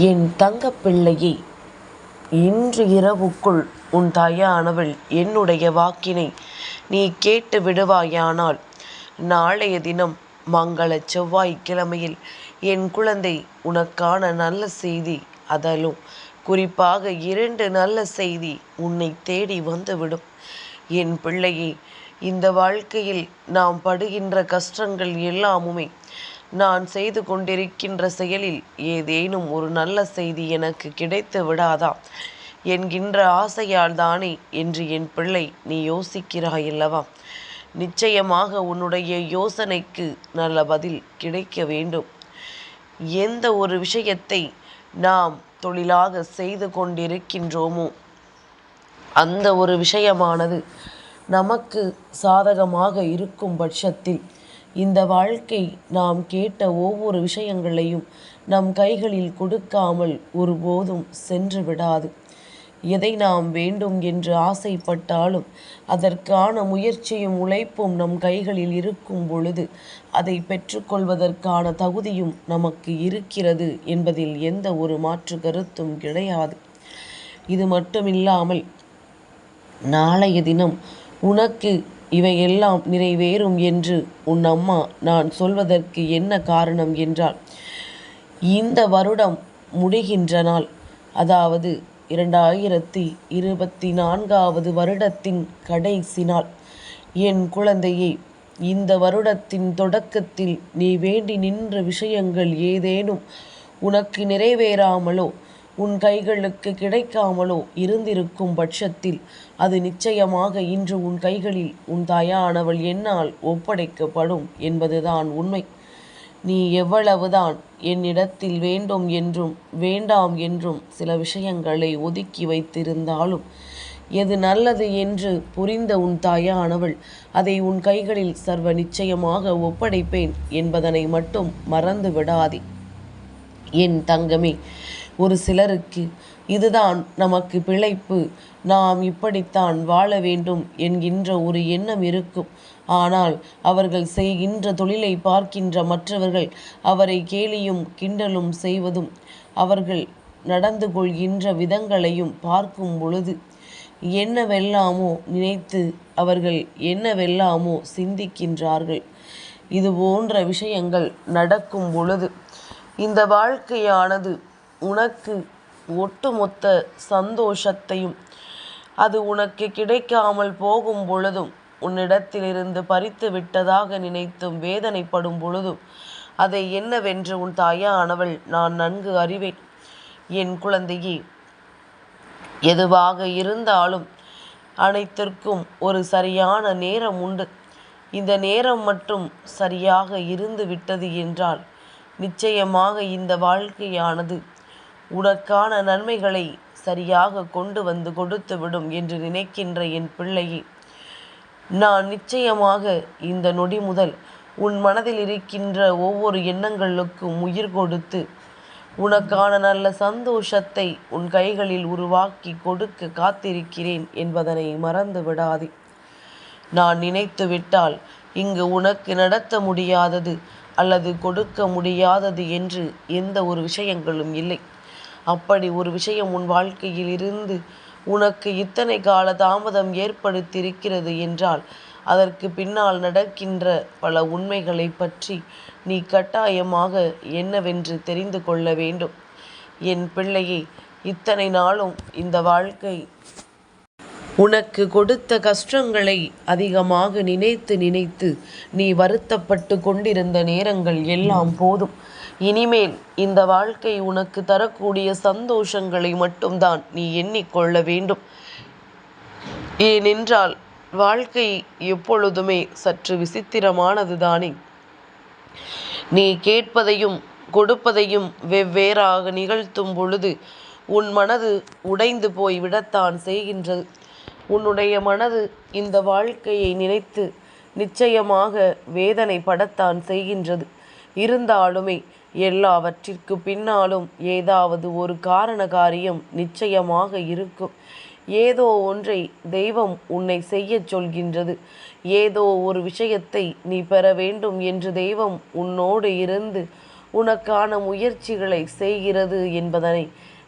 என் தங்கப்பிள்ளையே, இன்று இரவுக்குள் உன் தாயானவள் என்னுடைய வாக்கினை நீ கேட்டு விடுவாயானால், நாளைய தினம் மங்கள செவ்வாய்க்கிழமையில் என் குழந்தை உனக்கான நல்ல செய்தி, அதிலும் குறிப்பாக 2 நல்ல செய்தி உன்னை தேடி வந்துவிடும். என் பிள்ளையே, இந்த வாழ்க்கையில் நாம் படுகின்ற கஷ்டங்கள் எல்லாமுமே நான் செய்து கொண்டிருக்கின்ற செயலில் ஏதேனும் ஒரு நல்ல செய்தி எனக்கு கிடைத்து விடாதா என்கின்ற ஆசையால் தானே என்று என் பிள்ளை நீ யோசிக்கிறாயல்லவா? நிச்சயமாக உன்னுடைய யோசனைக்கு நல்ல பதில் கிடைக்க வேண்டும். எந்த ஒரு விஷயத்தை நாம் தொழிலாக செய்து கொண்டிருக்கின்றோமோ அந்த ஒரு விஷயமானது நமக்கு சாதகமாக இருக்கும் பட்சத்தில் இந்த வாழ்க்கை நாம் கேட்ட ஒவ்வொரு விஷயங்களையும் நம் கைகளில் கொடுக்காமல் ஒருபோதும் சென்று விடாது. எதை நாம் வேண்டும் என்று ஆசைப்பட்டாலும் அதற்கான முயற்சியும் உழைப்பும் நம் கைகளில் இருக்கும் பொழுது அதை பெற்றுக்கொள்வதற்கான தகுதியும் நமக்கு இருக்கிறது என்பதில் எந்த ஒரு மாற்று கருத்தும் கிடையாது. இது மட்டுமில்லாமல் நாளைய தினம் உனக்கு இவையெல்லாம் நிறைவேறும் என்று உன் அம்மா நான் சொல்வதற்கு என்ன காரணம் என்றால், இந்த வருடம் முடிகின்ற நாள், அதாவது 2024வது வருடத்தின் கடைசி நாள். என் குழந்தையே, இந்த வருடத்தின் தொடக்கத்தில் நீ வேண்டி நின்ற விஷயங்கள் ஏதேனும் உனக்கு நிறைவேறாமலோ உன் கைகளுக்கு கிடைக்காமலோ இருந்திருக்கும் பட்சத்தில் அது நிச்சயமாக இன்று உன் கைகளில் உன் தாயானவள் என்னால் ஒப்படைக்கப்படும் என்பதுதான் உண்மை. நீ எவ்வளவுதான் என்னிடத்தில் வேண்டும் என்றும் வேண்டாம் என்றும் சில விஷயங்களை ஒதுக்கி வைத்திருந்தாலும், எது நல்லது என்று புரிந்த உன் தாயானவள் அதை உன் கைகளில் சர்வ நிச்சயமாக ஒப்படைப்பேன் என்பதனை மட்டும் மறந்து விடாதே. என் தங்கமே, ஒரு சிலருக்கு இதுதான் நமக்கு பிழைப்பு, நாம் இப்படித்தான் வாழ வேண்டும் என்கின்ற ஒரு எண்ணம் இருக்கும். ஆனால் அவர்கள் செய்கின்ற தொழிலை பார்க்கின்ற மற்றவர்கள் அவரை கேலியும் கிண்டலும் செய்வதும் அவர்கள் நடந்து கொள்கின்ற விதங்களையும் பார்க்கும் பொழுது என்னவெல்லாமோ நினைத்து அவர்கள் என்னவெல்லாமோ சிந்திக்கின்றார்கள். இது போன்ற விஷயங்கள் நடக்கும் பொழுது இந்த வாழ்க்கையானது உனக்கு ஒட்டுமொத்த சந்தோஷத்தையும், அது உனக்கு கிடைக்காமல் போகும் பொழுதும் உன்னிடத்திலிருந்து பறித்து விட்டதாக நினைத்தும் வேதனைப்படும் பொழுதும் அதை என்னவென்று உன் தாயானவள் நான் நன்கு அறிவேன். என் குழந்தையே, எதுவாக இருந்தாலும் அனைத்திற்கும் ஒரு சரியான நேரம் உண்டு. இந்த நேரம் மட்டும் சரியாக இருந்து விட்டது என்றால் நிச்சயமாக இந்த வாழ்க்கையானது உனக்கான நன்மைகளை சரியாக கொண்டு வந்து கொடுத்துவிடும் என்று நினைக்கின்ற என் பிள்ளையே, நான் நிச்சயமாக இந்த நொடி முதல் உன் மனதில் இருக்கின்ற ஒவ்வொரு எண்ணங்களுக்கும் உயிர் கொடுத்து உனக்கான நல்ல சந்தோஷத்தை உன் கைகளில் உருவாக்கி கொடுக்க காத்திருக்கிறேன் என்பதனை மறந்து விடாதே. நான் நினைத்து விட்டால் இங்கு உனக்கு நடத்த முடியாதது அல்லது கொடுக்க முடியாதது என்று எந்த ஒரு விஷயங்களும் இல்லை. அப்படி ஒரு விஷயம் உன் வாழ்க்கையில் இருந்து உனக்கு இத்தனை கால தாமதம் ஏற்படுத்தியிருக்கிறது என்றால் அதற்கு பின்னால் நடக்கின்ற பல உண்மைகளை பற்றி நீ கட்டாயமாக என்னவென்று தெரிந்து கொள்ள வேண்டும். என் பிள்ளையே, இத்தனை நாளும் இந்த வாழ்க்கை உனக்கு கொடுத்த கஷ்டங்களை அதிகமாக நினைத்து நினைத்து நீ வருத்தப்பட்டு கொண்டிருந்த நேரங்கள் எல்லாம் போதும். இனிமேல் இந்த வாழ்க்கை உனக்கு தரக்கூடிய சந்தோஷங்களை மட்டும்தான் நீ எண்ணிக்கொள்ள வேண்டும். ஏனென்றால் வாழ்க்கை எப்பொழுதுமே சற்று விசித்திரமானது தானே. நீ கேட்பதையும் கொடுப்பதையும் வெவ்வேறாக நிகழ்த்தும் பொழுது உன் மனது உடைந்து போய் விடத்தான் செய்கின்றது. உன்னுடைய மனது இந்த வாழ்க்கையை நினைத்து நிச்சயமாக வேதனைப்படத்தான் செய்கின்றது. இருந்தாலுமே எல்லாவற்றிற்கு பின்னாலும் ஏதாவது ஒரு காரண காரியம் நிச்சயமாக இருக்கும். ஏதோ ஒன்றை தெய்வம் உன்னை செய்யச் சொல்கின்றது. ஏதோ ஒரு விஷயத்தை நீ பெற வேண்டும் என்று தெய்வம் உன்னோடு இருந்து உனக்கான முயற்சிகளை செய்கிறது என்பதனை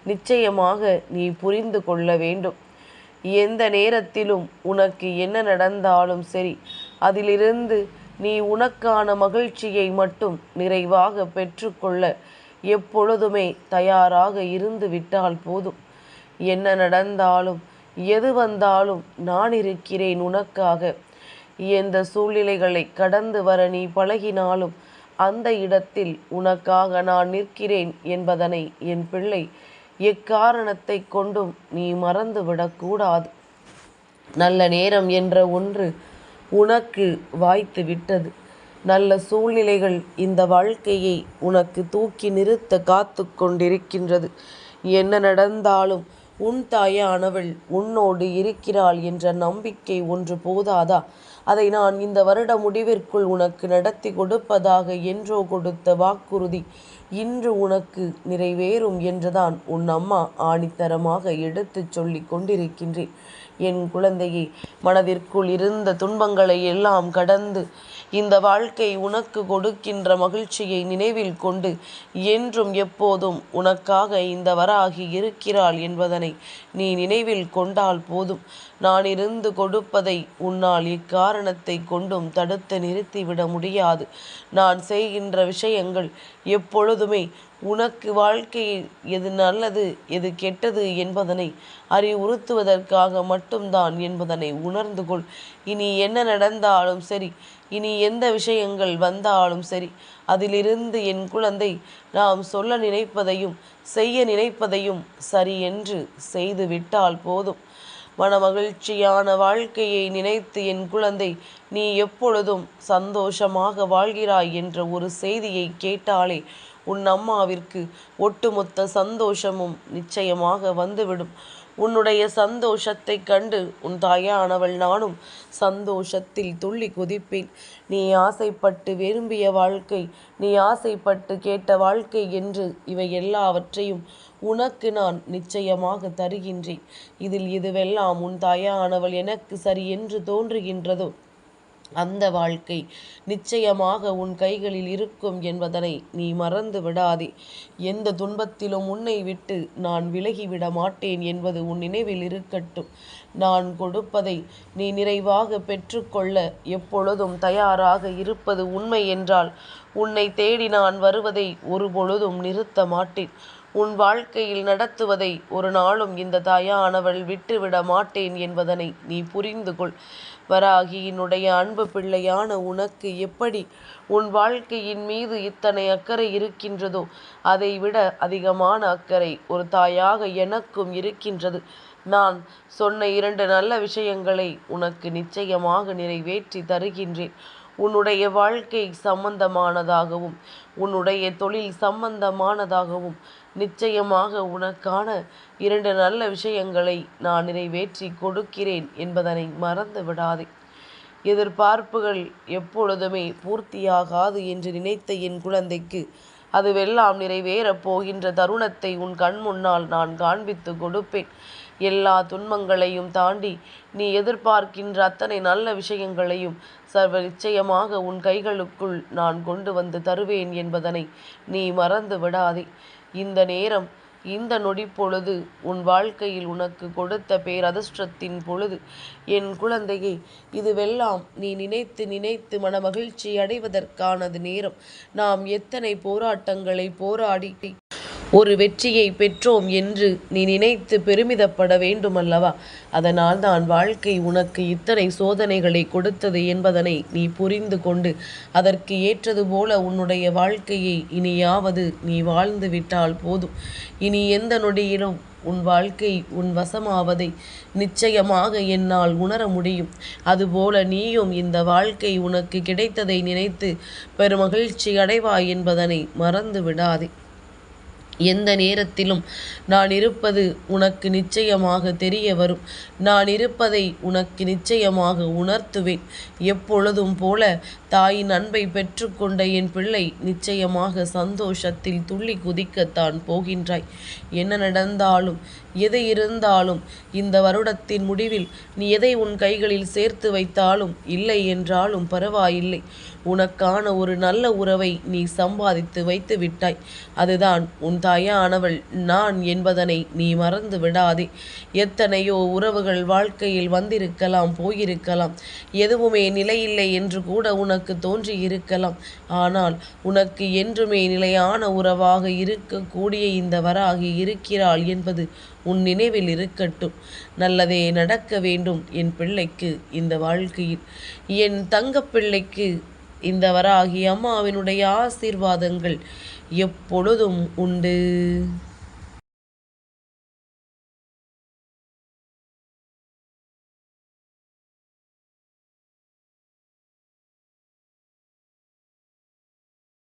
நிச்சயமாக நீ புரிந்து கொள்ள வேண்டும். எந்த நேரத்திலும் உனக்கு என்ன நடந்தாலும் சரி, அதிலிருந்து நீ உனக்கான மகிழ்ச்சியை மட்டும் நிறைவாக பெற்றுக்கொள்ள எப்பொழுதுமே தயாராக இருந்து விட்டால் போதும். என்ன நடந்தாலும் எது வந்தாலும் நான் இருக்கிறேன் உனக்காக. எந்த சூழ்நிலைகளை கடந்து வர நீ பழகினாலும் அந்த இடத்தில் உனக்காக நான் நிற்கிறேன் என்பதனை என் பிள்ளை எக்காரணத்தை கொண்டும் நீ மறந்துவிடக்கூடாது. நல்ல நேரம் என்ற ஒன்று உனக்கு வாய்த்து விட்டது. நல்ல சூழ்நிலைகள் இந்த வாழ்க்கையை உனக்கு தூக்கி நிறுத்த காத்து கொண்டிருக்கின்றது. என்ன நடந்தாலும் உன் தாயானவள் உன்னோடு இருக்கிறாள் என்ற நம்பிக்கை ஒன்று போதாதா? அதை நான் இந்த வருட முடிவிற்குள் உனக்கு நடத்தி கொடுப்பதாக என்றோ கொடுத்த வாக்குறுதி இன்று உனக்கு நிறைவேறும் என்றுதான் உன் அம்மா ஆணித்தரமாக எடுத்துச் சொல்லி கொண்டிருக்கின்றேன். என் குழந்தையை, மனதிற்குள் இருந்த துன்பங்களை எல்லாம் கடந்து இந்த வாழ்க்கை உனக்கு கொடுக்கின்ற மகிழ்ச்சியை நினைவில் கொண்டு என்றும் எப்போதும் உனக்காக இந்த வராகி இருக்கிறாள் என்பதனை நீ நினைவில் கொண்டால் போதும். நான் இருந்து கொடுப்பதை உன்னால் இக்காரணத்தை கொண்டும் தடுத்து நிறுத்திவிட முடியாது. நான் செய்கின்ற விஷயங்கள் எப்பொழுதுமே உனக்கு வாழ்க்கையில் எது நல்லது எது கெட்டது என்பதனை அறிவுறுத்துவதற்காக மட்டும்தான் என்பதனை உணர்ந்து கொள். இனி என்ன நடந்தாலும் சரி, இனி எந்த விஷயங்கள் வந்தாலும் சரி, அதிலிருந்து என் குழந்தை நாம் சொல்ல நினைப்பதையும் செய்ய நினைப்பதையும் சரி என்று செய்து விட்டால் போதும். மனமகிழ்ச்சியான வாழ்க்கையை நினைத்து என் குழந்தை நீ எப்பொழுதும் சந்தோஷமாக வாழ்கிறாய் என்ற ஒரு செய்தியை கேட்டாலே உன் அம்மாவிற்கு ஒட்டுமொத்த சந்தோஷமும் நிச்சயமாக வந்துவிடும். உன்னுடைய சந்தோஷத்தை கண்டு உன் தாயானவள் நானும் சந்தோஷத்தில் துள்ளி குதிப்பேன். நீ ஆசைப்பட்டு விரும்பிய வாழ்க்கை, நீ ஆசைப்பட்டு கேட்ட வாழ்க்கை என்று இவை எல்லாவற்றையும் உனக்கு நான் நிச்சயமாக தருகின்றேன். இதில் எதுவெல்லாம் உன் தாயானவள் எனக்கு சரி என்று தோன்றுகின்றதோ அந்த வாழ்க்கை நிச்சயமாக உன் கைகளில் இருக்கும் என்பதனை நீ மறந்து விடாதே. எந்த துன்பத்திலும் உன்னை விட்டு நான் விலகிவிட மாட்டேன் என்பது உன் நினைவில் இருக்கட்டும். நான் கொடுப்பதை நீ நிறைவாக பெற்றுக்கொள்ள எப்பொழுதும் தயாராக இருப்பது உண்மை என்றால் உன்னை தேடி நான் வருவதை ஒருபொழுதும் நிறுத்த மாட்டேன். உன் வாழ்க்கையில் நடத்துவதை ஒரு நாளும் இந்த தாயானவள் விட்டுவிட மாட்டேன் என்பதனை நீ புரிந்து கொள். வராகியினுடைய அன்பு பிள்ளையான உனக்கு எப்படி உன் வாழ்க்கையின் மீது இத்தனை அக்கறை இருக்கின்றதோ அதை விட அதிகமான அக்கறை ஒரு தாயாக எனக்கும் இருக்கின்றது. நான் சொன்ன 2 நல்ல விஷயங்களை உனக்கு நிச்சயமாக நிறைவேற்றி தருகின்றேன். உன்னுடைய வாழ்க்கை சம்பந்தமானதாகவும் உன்னுடைய தொழில் சம்பந்தமானதாகவும் நிச்சயமாக உனக்கான 2 நல்ல விஷயங்களை நான் நிறைவேற்றி கொடுக்கிறேன் என்பதனை மறந்து விடாதே. எதிர்பார்ப்புகள் எப்பொழுதுமே பூர்த்தியாகாது என்று நினைத்த என் குழந்தைக்கு அதுவெல்லாம் நிறைவேறப் போகின்ற தருணத்தை உன் கண் முன்னால் நான் காண்பித்து கொடுப்பேன். எல்லா துன்பங்களையும் தாண்டி நீ எதிர்பார்க்கின்ற அத்தனை நல்ல விஷயங்களையும் சர்வ நிச்சயமாக உன் கைகளுக்குள் நான் கொண்டு வந்து தருவேன் என்பதனை நீ மறந்து விடாதே. இந்த நேரம், இந்த நொடி பொழுது உன் வாழ்க்கையில் உனக்கு கொடுத்த பேரதிர்ஷ்டத்தின் பொழுது. என் குழந்தையை, இதுவெல்லாம் நீ நினைத்து நினைத்து மனமகிழ்ச்சி அடைவதற்கானது நேரம். நாம் எத்தனை போராட்டங்களை போராடி ஒரு வெற்றியை பெற்றோம் என்று நீ நினைத்து பெருமிதப்பட வேண்டுமல்லவா? அதனால் தான் வாழ்க்கை உனக்கு இத்தனை சோதனைகளை கொடுத்தது என்பதனை நீ புரிந்து கொண்டு அதற்கு ஏற்றது போல உன்னுடைய வாழ்க்கையை இனியாவது நீ வாழ்ந்து விட்டால் போதும். இனி எந்த நொடியிலும் உன் வாழ்க்கை உன் வசமாவதை நிச்சயமாக என்னால் உணர முடியும். அதுபோல நீயும் இந்த வாழ்க்கை உனக்கு கிடைத்ததை நினைத்து பெருமகிழ்ச்சி அடைவாய் என்பதனை மறந்து விடாதே. எந்த நேரத்திலும் நான் இருப்பது உனக்கு நிச்சயமாக தெரிய வரும். நான் இருப்பதை உனக்கு நிச்சயமாக உணர்த்துவேன். எப்பொழுதும் போல தாயின் அன்பை பெற்றுக்கொண்ட என் பிள்ளை, நிச்சயமாக சந்தோஷத்தில் துள்ளி குதிக்கத்தான் போகின்றாய். என்ன நடந்தாலும் எது இருந்தாலும் இந்த வருடத்தின் முடிவில் நீ எதை உன் கைகளில் சேர்த்து வைத்தாலும் இல்லை என்றாலும் பரவாயில்லை, உனக்கான ஒரு நல்ல உறவை நீ சம்பாதித்து வைத்து விட்டாய். அதுதான் உன் தாயானவள் நான் என்பதனை நீ மறந்து விடாதே. எத்தனையோ உறவுகள் வாழ்க்கையில் வந்திருக்கலாம், போயிருக்கலாம், எதுவுமே நிலையில்லை என்று கூட உனக்கு தோன்றியிருக்கலாம். ஆனால் உனக்கு என்றுமே நிலையான உறவாக இருக்கக்கூடிய இந்த வராகி இருக்கிறாள் என்பது உன் நினைவில் இருக்கட்டும். நல்லதே நடக்க வேண்டும் என் பிள்ளைக்கு இந்த வாழ்க்கையில். என் தங்கப்பிள்ளைக்கு இந்த வராகி அம்மாவினுடைய ஆசீர்வாதங்கள் எப்பொழுதும் உண்டு.